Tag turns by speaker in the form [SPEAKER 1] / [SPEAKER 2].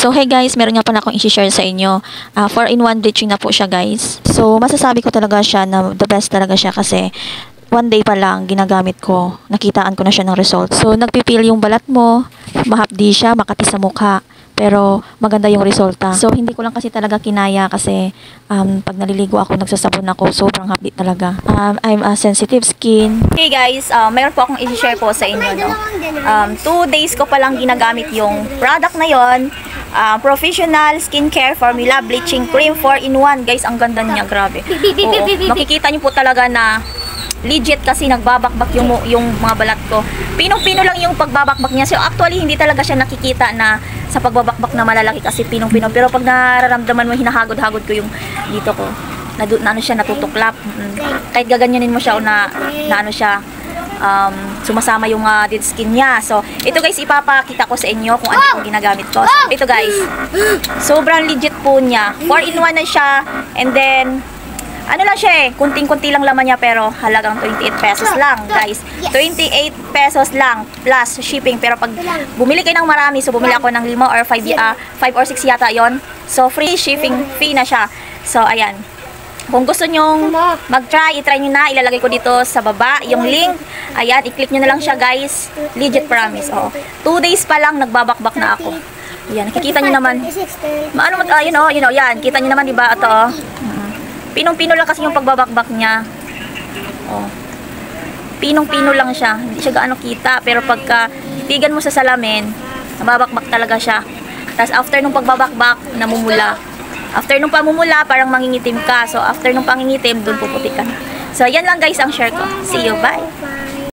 [SPEAKER 1] So hey guys, meron nga pala akong i-share sa inyo. 4-in-1 bleaching na po siya guys. So masasabi ko talaga siya na the best talaga siya kasi one day pa lang ginagamit ko. Nakitaan ko na siya ng result. So nagpipil yung balat mo, mahapdi siya, makati sa mukha. Pero maganda yung resulta. So hindi ko lang kasi talaga kinaya kasi pag naliligo ako, nagsasabon ako, sobrang hapdi talaga. I'm a sensitive skin.
[SPEAKER 2] Hey guys, mayroon po akong i-share po sa inyo, no? 2 days ko pa lang ginagamit yung product na yon. Professional Skincare Formula Bleaching Cream 4-in-1. Guys, ang ganda niya, grabe. Oo, makikita niyo po talaga na legit kasi nagbabakbak yung mga balat ko. Pinong-pino lang yung pagbabakbak niya. So actually, hindi talaga siya nakikita na sa pagbabakbak na malalaki kasi pinong-pino. Pero pag nararamdaman mo, hinahagod-hagod ko yung dito ko. Na ano siya, natutuklap. Kahit gaganyanin mo siya o na ano siya, sumasama yung dead skin niya. So, ito guys, ipapakita ko sa inyo kung ano yung ginagamit ko. So, ito guys, sobrang legit po niya. 4-in-1 na siya. And then, ano lang siya kunting-kunti lang laman niya pero halagang 28 pesos lang guys. 28 pesos lang plus shipping. Pero pag bumili kayo ng marami, so bumili ako ng 5 or 5 or 6 yata yon. So, free shipping fee na siya. So, ayan. Kung gusto nyong mag-try, i-try nyo na. Ilalagay ko dito sa baba yung link. Ayan, i-click nyo na lang siya guys. Legit promise. Oo. 2 days pa lang, nagbabakbak na ako. Ayan, nakikita nyo naman. Yan. Kita nyo naman, diba? Ito, oh. Pinong-pino lang kasi yung pagbabakbak niya. Oh. Pinong-pino lang siya. Hindi siya gaano kita. Pero pagka titigan mo sa salamin, nababakbak talaga siya. Tapos after nung pagbabakbak, namumula. After nung pamumula, parang mangingitim ka. So, after nung pangingitim, dun puputi ka na. So, yan lang guys ang share ko. See you. Bye!